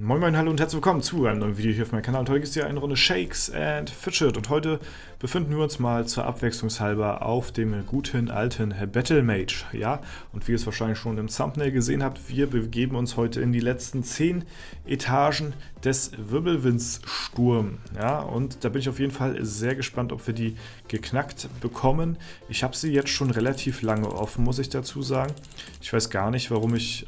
Moin Moin, hallo und herzlich willkommen zu einem neuen Video hier auf meinem Kanal. Und heute gibt es hier eine Runde Shakes and Fidget und heute befinden wir uns mal zur Abwechslungshalber auf dem guten alten Battle Mage. Ja, und wie ihr es wahrscheinlich schon im Thumbnail gesehen habt, wir begeben uns heute in die letzten 10 Etagen des Wirbelwindssturm. Ja, und da bin ich auf jeden Fall sehr gespannt, ob wir die geknackt bekommen. Ich habe sie jetzt schon relativ lange offen, muss ich dazu sagen. Ich weiß gar nicht, warum ich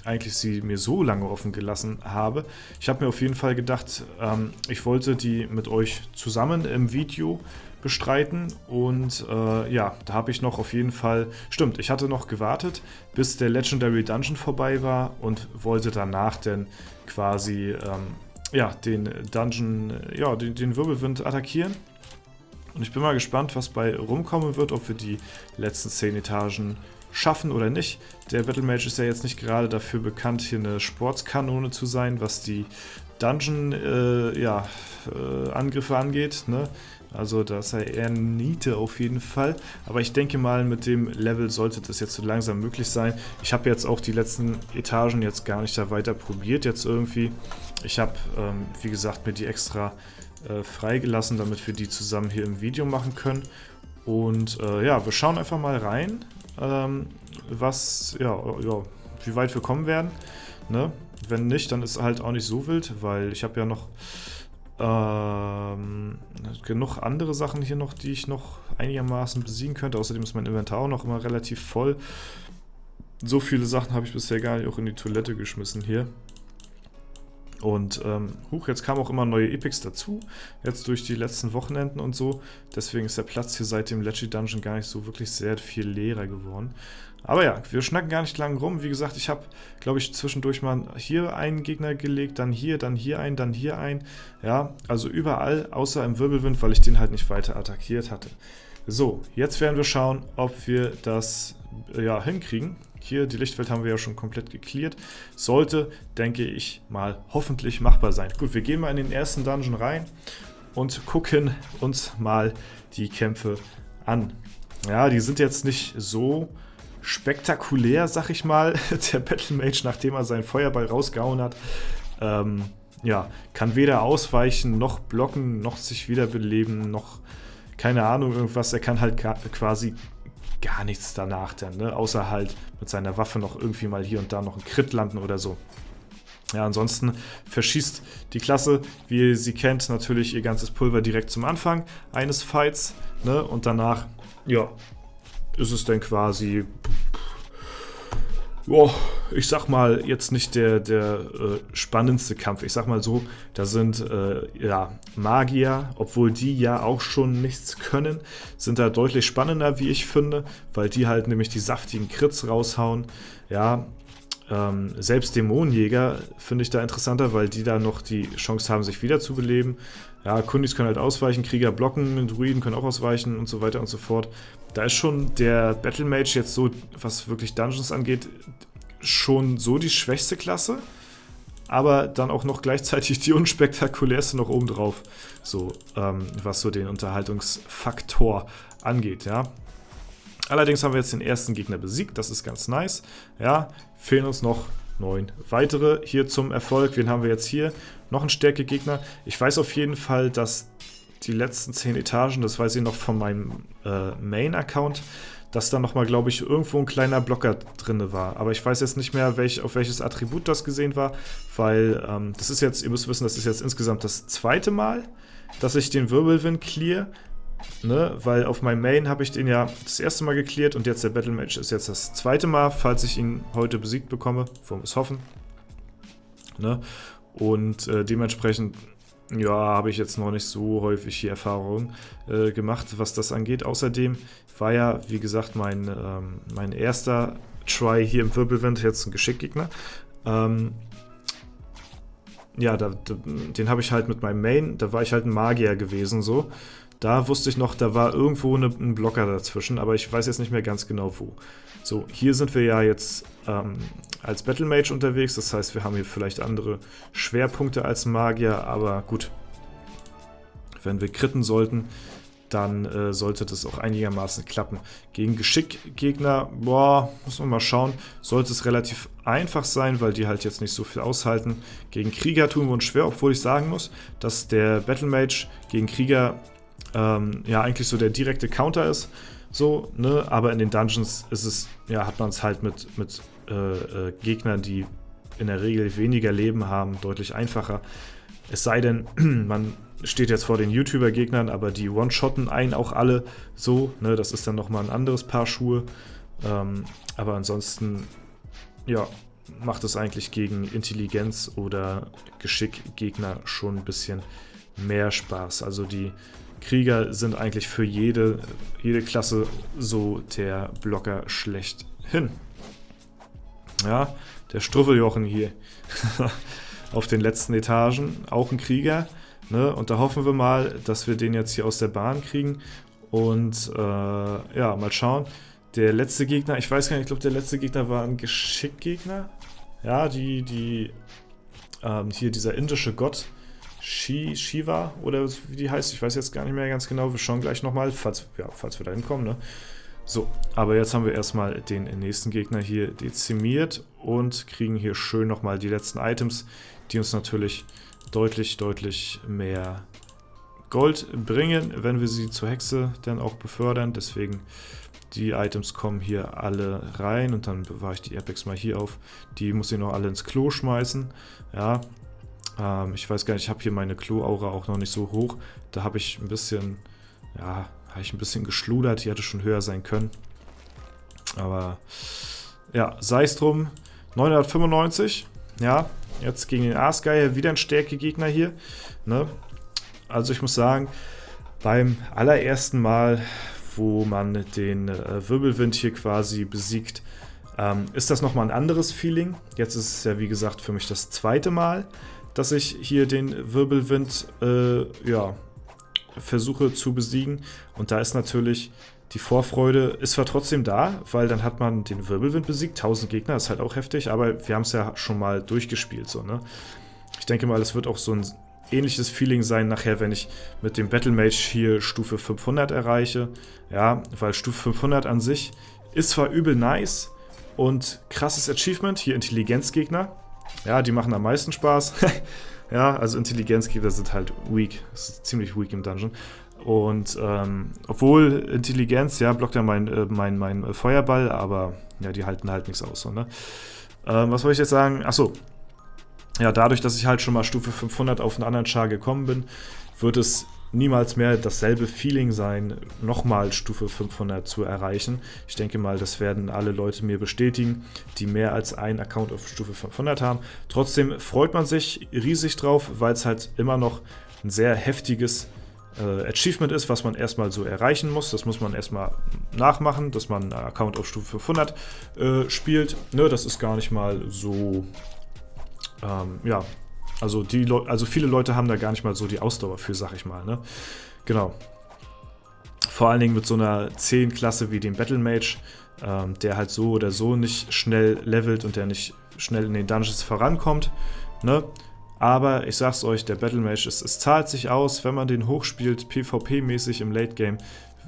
eigentlich sie mir so lange offen gelassen habe. Ich habe mir auf jeden Fall gedacht, ich wollte die mit euch zusammen im Video bestreiten und ja, da habe ich noch auf jeden Fall, stimmt, ich hatte noch gewartet, bis der Legendary Dungeon vorbei war und wollte danach dann quasi ja, den Dungeon, ja, den Wirbelwind attackieren. Und ich bin mal gespannt, was bei rumkommen wird, ob wir die letzten 10 Etagen schaffen oder nicht. Der Battle Mage ist ja jetzt nicht gerade dafür bekannt, hier eine Sportskanone zu sein, was die Dungeon ja, Angriffe angeht, ne? Also da ist er eher Niete auf jeden Fall. Aber ich denke mal, mit dem Level sollte das jetzt so langsam möglich sein. Ich habe jetzt auch die letzten Etagen jetzt gar nicht da weiter probiert jetzt irgendwie. Ich habe, wie gesagt, mir die extra freigelassen, damit wir die zusammen hier im Video machen können. Und ja, wir schauen einfach mal rein, was, ja, wie weit wir kommen werden. Ne? Wenn nicht, dann ist es halt auch nicht so wild, weil ich habe ja noch genug andere Sachen hier noch, die ich noch einigermaßen besiegen könnte. Außerdem ist mein Inventar auch noch immer relativ voll. So viele Sachen habe ich bisher gar nicht auch in die Toilette geschmissen hier. Und jetzt kamen auch immer neue Epics dazu, jetzt durch die letzten Wochenenden und so. Deswegen ist der Platz hier seit dem Legendary Dungeon gar nicht so wirklich sehr viel leerer geworden. Aber ja, wir schnacken gar nicht lang rum. Wie gesagt, ich habe, glaube ich, zwischendurch mal hier einen Gegner gelegt, dann hier einen, dann hier einen. Ja, also überall, außer im Wirbelwind, weil ich den halt nicht weiter attackiert hatte. So, jetzt werden wir schauen, ob wir das ja, hinkriegen. Hier, die Lichtwelt haben wir ja schon komplett gecleart. Sollte, denke ich mal, hoffentlich machbar sein. Gut, wir gehen mal in den ersten Dungeon rein und gucken uns mal die Kämpfe an. Ja, die sind jetzt nicht so spektakulär, sag ich mal. Der Battle Mage, nachdem er seinen Feuerball rausgehauen hat, ja, kann weder ausweichen, noch blocken, noch sich wiederbeleben, noch, keine Ahnung, irgendwas. Er kann halt quasi gar nichts danach dann, ne? Außer halt mit seiner Waffe noch irgendwie mal hier und da noch ein Crit landen oder so. Ja, ansonsten verschießt die Klasse, wie ihr sie kennt, natürlich ihr ganzes Pulver direkt zum Anfang eines Fights, ne? Und danach, ja, ist es dann quasi, boah, ich sag mal, jetzt nicht der spannendste Kampf. Ich sag mal so, da sind ja, Magier, obwohl die ja auch schon nichts können, sind da deutlich spannender, wie ich finde, weil die halt nämlich die saftigen Crits raushauen. Ja, selbst Dämonenjäger finde ich da interessanter, weil die da noch die Chance haben, sich wiederzubeleben. Ja, Kundis können halt ausweichen, Krieger blocken, Druiden können auch ausweichen und so weiter und so fort. Da ist schon der Battle Mage jetzt so, was wirklich Dungeons angeht, schon so die schwächste Klasse, aber dann auch noch gleichzeitig die unspektakulärste noch obendrauf, so, was so den Unterhaltungsfaktor angeht, ja. Allerdings haben wir jetzt den ersten Gegner besiegt, das ist ganz nice, ja, fehlen uns noch 9 weitere hier zum Erfolg. Wen haben wir jetzt hier? Noch ein Stärke-Gegner. Ich weiß auf jeden Fall, dass die letzten 10 Etagen, das weiß ich noch von meinem Main-Account, dass da nochmal, glaube ich, irgendwo ein kleiner Blocker drin war. Aber ich weiß jetzt nicht mehr, auf welches Attribut das gesehen war, weil das ist jetzt, ihr müsst wissen, das ist jetzt insgesamt das zweite Mal, dass ich den Wirbelwind clear. Ne, weil auf meinem Main habe ich den ja das erste Mal gecleart und jetzt der Battle Mage ist jetzt das zweite Mal, falls ich ihn heute besiegt bekomme, wollen wir es hoffen. Ne? Und dementsprechend, ja, habe ich jetzt noch nicht so häufig die Erfahrung gemacht, was das angeht. Außerdem war ja, wie gesagt, mein erster Try hier im Wirbelwind jetzt ein Geschickgegner. Ja, den habe ich halt mit meinem Main, da war ich halt ein Magier gewesen, so. Da wusste ich noch, da war irgendwo ein Blocker dazwischen, aber ich weiß jetzt nicht mehr ganz genau wo. So, hier sind wir ja jetzt als Battle Mage unterwegs, das heißt, wir haben hier vielleicht andere Schwerpunkte als Magier, aber gut. Wenn wir critten sollten, dann sollte das auch einigermaßen klappen. Gegen Geschickgegner, boah, muss man mal schauen, sollte es relativ einfach sein, weil die halt jetzt nicht so viel aushalten. Gegen Krieger tun wir uns schwer, obwohl ich sagen muss, dass der Battle Mage gegen Krieger ja eigentlich so der direkte Counter ist. So, ne? Aber in den Dungeons ist es, ja, hat man es halt mit Gegnern, die in der Regel weniger Leben haben, deutlich einfacher. Es sei denn, man steht jetzt vor den YouTuber-Gegnern, aber die One-Shotten einen auch alle so, ne? Das ist dann nochmal ein anderes Paar Schuhe. Aber ansonsten, ja, macht es eigentlich gegen Intelligenz oder Geschick-Gegner schon ein bisschen mehr Spaß. Also die Krieger sind eigentlich für jede Klasse so der Blocker schlechthin. Ja, der Struffeljochen hier auf den letzten Etagen, auch ein Krieger. Ne? Und da hoffen wir mal, dass wir den jetzt hier aus der Bahn kriegen. Und ja, mal schauen. Der letzte Gegner, ich weiß gar nicht, ich glaube, der letzte Gegner war ein Geschickgegner. Ja, hier dieser indische Gott, Shiva oder wie die heißt, ich weiß jetzt gar nicht mehr ganz genau. Wir schauen gleich nochmal, falls wir da hinkommen. Ne? So, aber jetzt haben wir erstmal den nächsten Gegner hier dezimiert und kriegen hier schön nochmal die letzten Items, die uns natürlich deutlich mehr Gold bringen, wenn wir sie zur Hexe dann auch befördern. Deswegen, die Items kommen hier alle rein und dann bewahre ich die Epics mal hier auf. Die muss ich noch alle ins Klo schmeißen. Ja, ich weiß gar nicht, ich habe hier meine Klo-Aura auch noch nicht so hoch. Da habe ich ein bisschen, ja, geschludert. Die hätte schon höher sein können. Aber ja, sei es drum. 995. Ja, jetzt gegen den Aasgeier wieder ein Stärke-Gegner hier. Ne? Also ich muss sagen, beim allerersten Mal, wo man den Wirbelwind hier quasi besiegt, ist das nochmal ein anderes Feeling. Jetzt ist es ja wie gesagt für mich das zweite Mal, dass ich hier den Wirbelwind ja, versuche zu besiegen. Und da ist natürlich die Vorfreude, ist zwar trotzdem da, weil dann hat man den Wirbelwind besiegt, 1000 Gegner, ist halt auch heftig, aber wir haben es ja schon mal durchgespielt. So, ne? Ich denke mal, es wird auch so ein ähnliches Feeling sein nachher, wenn ich mit dem Battle Mage hier Stufe 500 erreiche. Ja, weil Stufe 500 an sich ist zwar übel nice und krasses Achievement, hier Intelligenzgegner. Ja, die machen am meisten Spaß. Ja, also Intelligenzgegner sind halt weak. Das ist ziemlich weak im Dungeon. Und obwohl Intelligenz, ja, blockt ja mein Feuerball, aber ja, die halten halt nichts aus. So, ne? Was wollte ich jetzt sagen? Achso. Ja, dadurch, dass ich halt schon mal Stufe 500 auf einen anderen Char gekommen bin, wird es niemals mehr dasselbe Feeling sein, nochmal Stufe 500 zu erreichen. Ich denke mal, das werden alle Leute mir bestätigen, die mehr als einen Account auf Stufe 500 haben. Trotzdem freut man sich riesig drauf, weil es halt immer noch ein sehr heftiges Achievement ist, was man erstmal so erreichen muss. Das muss man erstmal nachmachen, dass man einen Account auf Stufe 500 spielt. Ne, das ist gar nicht mal so... ja, also viele Leute haben da gar nicht mal so die Ausdauer für, sag ich mal, ne? Genau. Vor allen Dingen mit so einer 10-Klasse wie dem Battle Mage, der halt so oder so nicht schnell levelt und der nicht schnell in den Dungeons vorankommt, ne? Aber ich sag's euch, der Battle Mage, es zahlt sich aus, wenn man den hochspielt, PvP-mäßig im Late Game,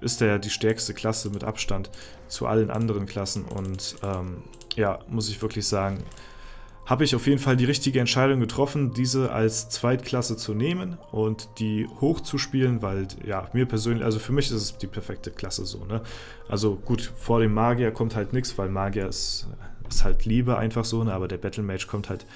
ist der die stärkste Klasse mit Abstand zu allen anderen Klassen und ja, muss ich wirklich sagen, habe ich auf jeden Fall die richtige Entscheidung getroffen, diese als Zweitklasse zu nehmen und die hochzuspielen, weil, ja, mir persönlich, also für mich ist es die perfekte Klasse so, ne? Also gut, vor dem Magier kommt halt nichts, weil Magier ist halt Liebe einfach so, ne? Aber der Battle Mage kommt halt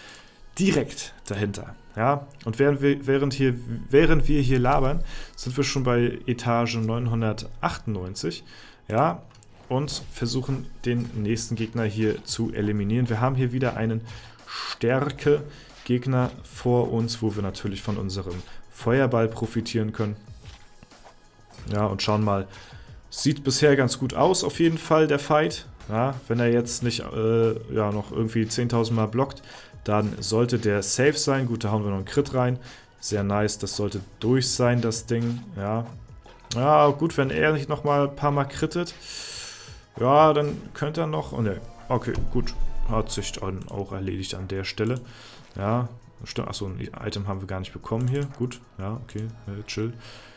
direkt dahinter, ja? Und während wir hier labern, sind wir schon bei Etage 998, ja? Und versuchen, den nächsten Gegner hier zu eliminieren. Wir haben hier wieder einen Stärke-Gegner vor uns, wo wir natürlich von unserem Feuerball profitieren können. Ja, und schauen mal. Sieht bisher ganz gut aus, auf jeden Fall, der Fight. Ja, wenn er jetzt nicht ja, noch irgendwie 10.000 Mal blockt, dann sollte der safe sein. Gut, da hauen wir noch einen Crit rein. Sehr nice, das sollte durch sein, das Ding. Ja, ja gut, wenn er nicht nochmal ein paar Mal crittet, ja, dann könnte er noch... Oh ne, okay, gut. Hat sich dann auch erledigt an der Stelle. Ja, Achso, ein Item haben wir gar nicht bekommen hier. Gut, ja, okay, chill.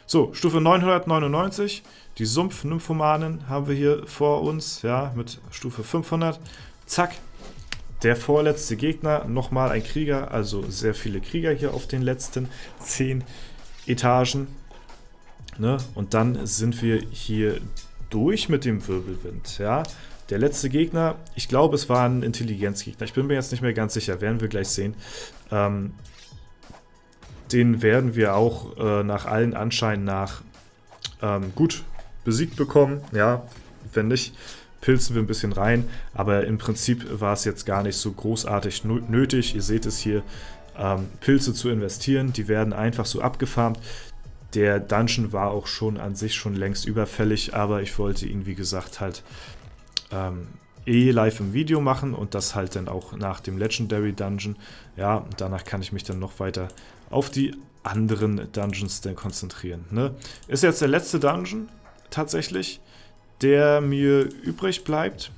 So, Stufe 999. Die Sumpf-Nymphomanen haben wir hier vor uns, ja, mit Stufe 500. Zack. Der vorletzte Gegner, nochmal ein Krieger, also sehr viele Krieger hier auf den letzten 10 Etagen. Ne? Und dann sind wir hier durch mit dem Wirbelwind, ja. Der letzte Gegner, ich glaube, es war ein Intelligenzgegner. Ich bin mir jetzt nicht mehr ganz sicher, werden wir gleich sehen. Den werden wir auch nach allen Anscheinen nach gut besiegt bekommen. Ja, wenn nicht, pilzen wir ein bisschen rein. Aber im Prinzip war es jetzt gar nicht so großartig nötig. Ihr seht es hier, Pilze zu investieren. Die werden einfach so abgefarmt. Der Dungeon war auch schon an sich schon längst überfällig, aber ich wollte ihn, wie gesagt, halt live im Video machen und das halt dann auch nach dem Legendary Dungeon. Ja, und danach kann ich mich dann noch weiter auf die anderen Dungeons dann konzentrieren. Ne? Ist jetzt der letzte Dungeon tatsächlich, der mir übrig bleibt.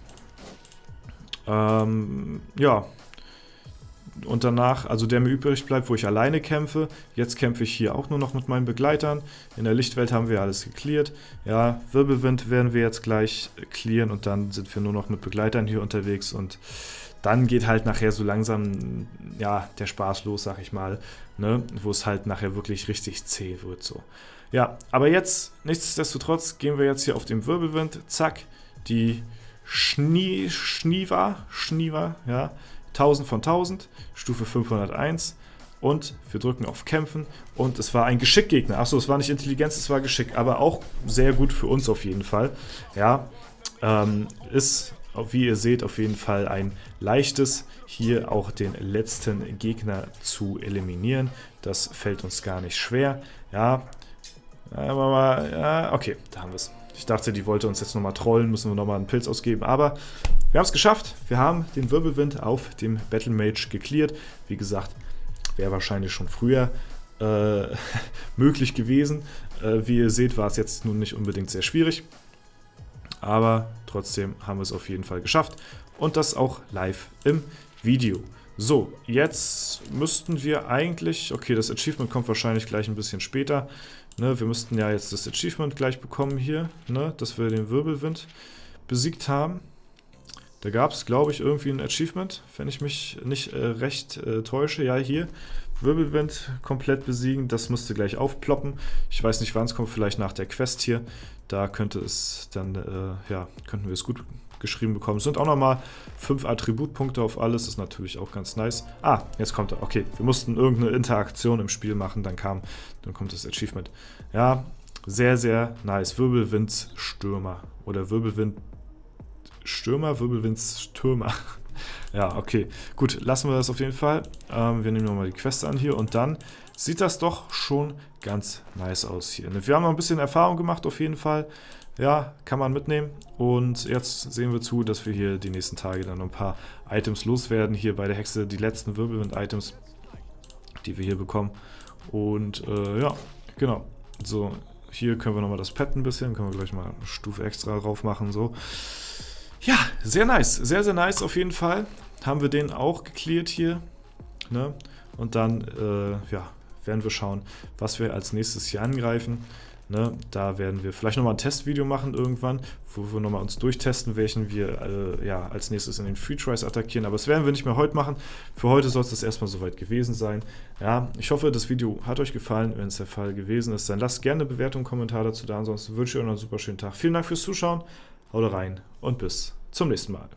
Ja. Und danach, also der mir übrig bleibt, wo ich alleine kämpfe. Jetzt kämpfe ich hier auch nur noch mit meinen Begleitern. In der Lichtwelt haben wir alles geklärt. Ja, Wirbelwind werden wir jetzt gleich clearen und dann sind wir nur noch mit Begleitern hier unterwegs und dann geht halt nachher so langsam, ja, der Spaß los, sag ich mal, ne? Wo es halt nachher wirklich richtig zäh wird, so. Ja, aber jetzt, nichtsdestotrotz, gehen wir jetzt hier auf den Wirbelwind, zack, die Schniewa, ja, 1000 von 1000, Stufe 501 und wir drücken auf Kämpfen und es war ein Geschickgegner. Achso, es war nicht Intelligenz, es war Geschick, aber auch sehr gut für uns auf jeden Fall. Ja, ist, wie ihr seht, auf jeden Fall ein leichtes, hier auch den letzten Gegner zu eliminieren. Das fällt uns gar nicht schwer. Ja, okay, da haben wir es. Ich dachte, die wollte uns jetzt nochmal trollen, müssen wir nochmal einen Pilz ausgeben, aber wir haben es geschafft. Wir haben den Wirbelwind auf dem Battle Mage gecleart. Wie gesagt, wäre wahrscheinlich schon früher möglich gewesen. Wie ihr seht, war es jetzt nun nicht unbedingt sehr schwierig, aber trotzdem haben wir es auf jeden Fall geschafft und das auch live im Video. So, jetzt müssten wir eigentlich, okay, das Achievement kommt wahrscheinlich gleich ein bisschen später, ne, wir müssten ja jetzt das Achievement gleich bekommen hier, ne, dass wir den Wirbelwind besiegt haben. Da gab es, glaube ich, irgendwie ein Achievement, wenn ich mich nicht recht täusche. Ja, hier, Wirbelwind komplett besiegen, das müsste gleich aufploppen. Ich weiß nicht, wann es kommt, vielleicht nach der Quest hier. Da könnte es dann, ja, könnten wir es gut geschrieben bekommen. Es sind auch nochmal 5 Attributpunkte auf alles, ist natürlich auch ganz nice. Ah, jetzt kommt er. Okay, wir mussten irgendeine Interaktion im Spiel machen, dann kommt das Achievement. Ja, sehr, sehr nice. Wirbelwindstürmer oder Wirbelwindstürmer. Ja, okay. Gut, lassen wir das auf jeden Fall. Wir nehmen nochmal die Quest an hier und dann sieht das doch schon ganz nice aus hier. Wir haben noch ein bisschen Erfahrung gemacht auf jeden Fall. Ja, kann man mitnehmen. Und jetzt sehen wir zu, dass wir hier die nächsten Tage dann noch ein paar Items loswerden. Hier bei der Hexe die letzten Wirbelwind-Items, die wir hier bekommen. Und ja, genau. So, hier können wir nochmal das Pad ein bisschen, können wir gleich mal eine Stufe extra drauf machen, so. Ja, sehr nice, sehr, sehr nice auf jeden Fall. Haben wir den auch gecleart hier, ne? Und dann, ja, werden wir schauen, was wir als nächstes hier angreifen. Ne? Da werden wir vielleicht nochmal ein Testvideo machen irgendwann, wo wir nochmal uns durchtesten, welchen wir ja, als nächstes in den Free Tries attackieren. Aber das werden wir nicht mehr heute machen. Für heute soll es das erstmal soweit gewesen sein. Ja, ich hoffe, das Video hat euch gefallen. Wenn es der Fall gewesen ist, dann lasst gerne eine Bewertung, einen Kommentar dazu da. Ansonsten wünsche ich euch noch einen super schönen Tag. Vielen Dank fürs Zuschauen. Haut rein und bis zum nächsten Mal.